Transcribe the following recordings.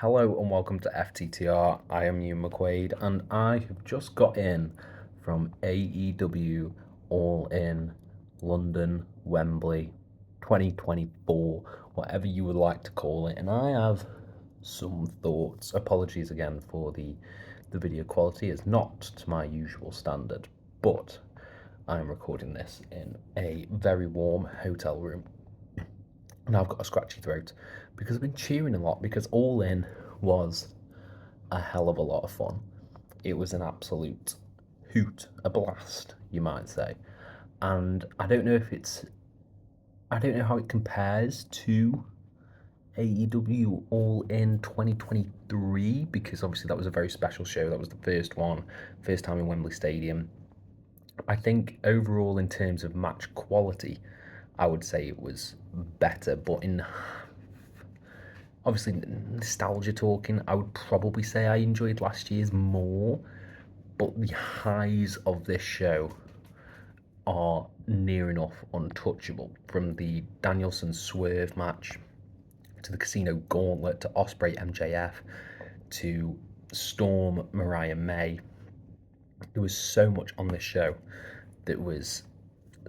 Hello and welcome to FTTR. I am Ian McQuaid and I have just got in from AEW All In London, Wembley 2024, whatever you would like to call it. And I have some thoughts. Apologies again for the video quality. It's not to my usual standard, but I am recording this in a very warm hotel room and I've got a scratchy throat because I've been cheering a lot because All In was a hell of a lot of fun. It was an absolute hoot, a blast, you might say. And I don't know how it compares to AEW All In 2023 because obviously that was a very special show. That was the first one, first time in Wembley Stadium. I think overall, in terms of match quality, I would say it was better, but in obviously nostalgia talking, I would probably say I enjoyed last year's more, but the highs of this show are near enough untouchable. From the Danielson Swerve match to the Casino Gauntlet to Osprey MJF to Storm Mariah May, there was so much on this show that was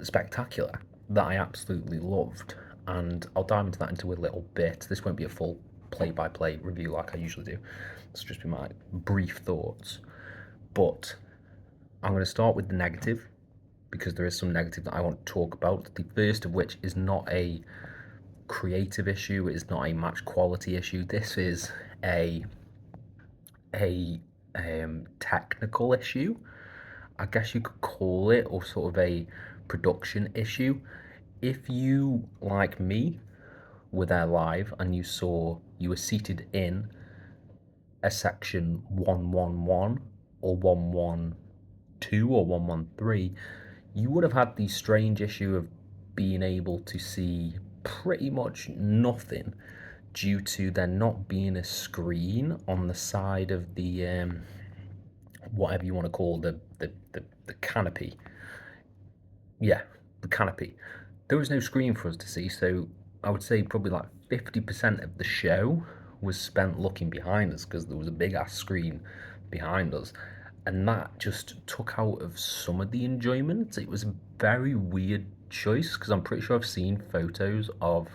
spectacular that I absolutely loved, and I'll dive into that into a little bit. This won't be a full play-by-play review like I usually do. It's just be my brief thoughts. But I'm going to start with the negative because there is some negative that I want to talk about. The first of which is not a creative issue, it is not a match quality issue. This is a technical issue, I guess you could call it, or sort of a production issue. If you, like me, were there live and you were seated in a section 111 or 112 or 113, you would have had the strange issue of being able to see pretty much nothing due to there not being a screen on the side of the whatever you want to call the canopy. Yeah, the canopy. There was no screen for us to see, so I would say probably like 50% of the show was spent looking behind us because there was a big ass screen behind us, and that just took out of some of the enjoyment. It was a very weird choice because I'm pretty sure I've seen photos of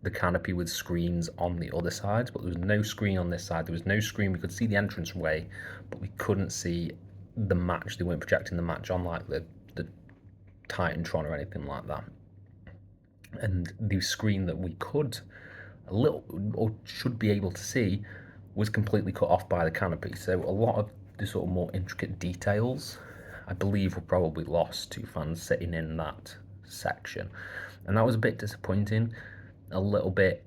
the canopy with screens on the other sides, but there was no screen on this side. There was no screen. We could see the entrance way, but we couldn't see the match. They weren't projecting the match on like the Titantron or anything like that. And the screen that we could a little or should be able to see was completely cut off by the canopy. So a lot of the sort of more intricate details, I believe, were probably lost to fans sitting in that section. And that was a bit disappointing, a little bit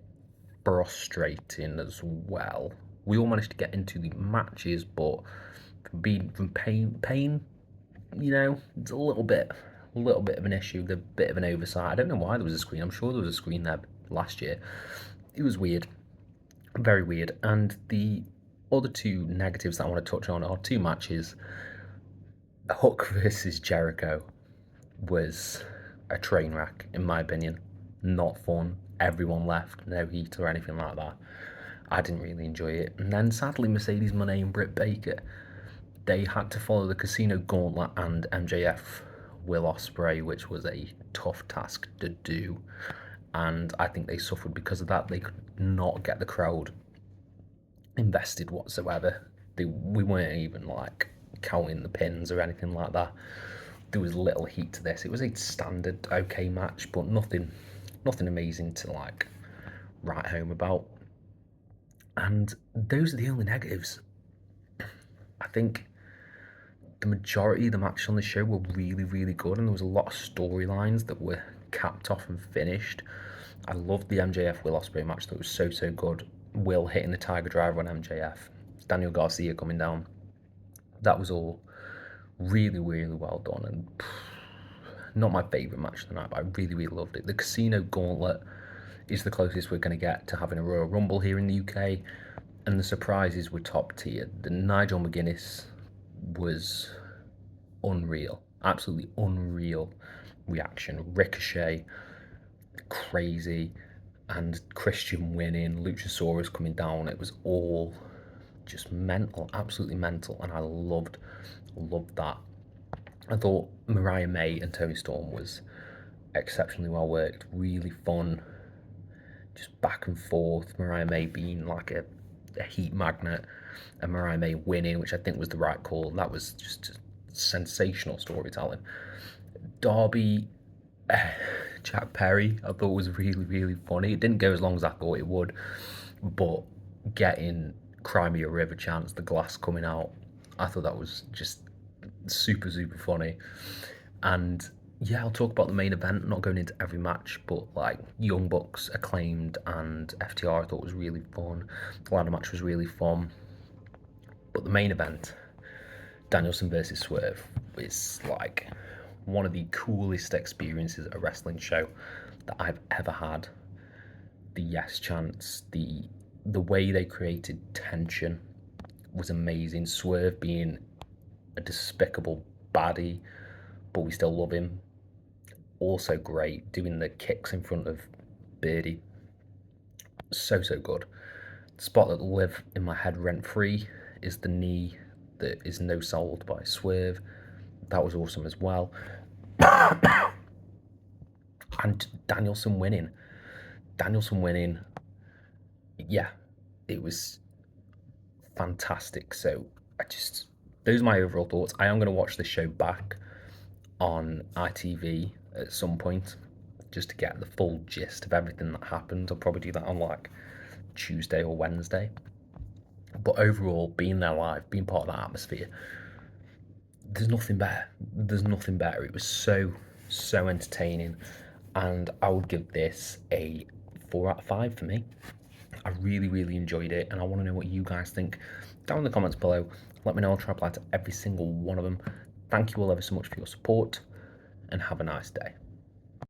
frustrating as well. We all managed to get into the matches, but from pain, it's a little bit of an issue, a bit of an oversight. I don't know why there was a screen. I'm sure there was a screen there last year. It was weird, very weird. And the other two negatives that I want to touch on are two matches. Hook versus Jericho was a train wreck, in my opinion. Not fun. Everyone left, no heat or anything like that. I didn't really enjoy it. And then sadly, Mercedes Moné and Britt Baker, they had to follow the Casino Gauntlet and MJF Will Ospreay, which was a tough task to do. And I think they suffered because of that. They could not get the crowd invested whatsoever. We weren't even like counting the pins or anything like that. There was little heat to this. It was a standard okay match, but nothing amazing to like write home about. And those are the only negatives. I think the majority of the matches on the show were really, really good, and there was a lot of storylines that were capped off and finished. I loved the MJF Will Ospreay match. That was so good. Will hitting the Tiger Driver on MJF, Daniel Garcia coming down. That was all really, really well done, and not my favourite match of the night, but I really, really loved it. The Casino Gauntlet is the closest we're going to get to having a Royal Rumble here in the UK, and the surprises were top tier. The Nigel McGuinness was unreal, absolutely unreal reaction. Ricochet, crazy. and Christian winning, Luchasaurus coming down. It was all just mental, absolutely mental, and I loved that. I thought Mariah May and Toni Storm was exceptionally well worked, really fun, just back and forth. Mariah May being like a heat magnet, and Mariah May winning, which I think was the right call. That was just sensational storytelling. Darby, Jack Perry, I thought was really, really funny. It didn't go as long as I thought it would, but getting Cry Me a River chants, the glass coming out, I thought that was just super, super funny. And yeah, I'll talk about the main event, not going into every match, but like Young Bucks, Acclaimed, and FTR I thought was really fun. The ladder match was really fun. But the main event, Danielson versus Swerve, is like one of the coolest experiences at a wrestling show that I've ever had. The yes chants, the way they created tension was amazing. Swerve being a despicable baddie, but we still love him. Also great, doing the kicks in front of Birdie. So, so good. The spot that will live in my head rent free is the knee that is no sold by Swerve. That was awesome as well. And Danielson winning. Yeah, it was fantastic. So those are my overall thoughts. I am going to watch this show back on ITV at some point just to get the full gist of everything that happened. I'll probably do that on like Tuesday or Wednesday. But overall, being there live, being part of that atmosphere, there's nothing better. It was so, so entertaining. And I would give this a 4 out of 5 for me. I really, really enjoyed it, and I want to know what you guys think down in the comments below. Let me know. I'll try to reply to every single one of them. Thank you all ever so much for your support, and have a nice day.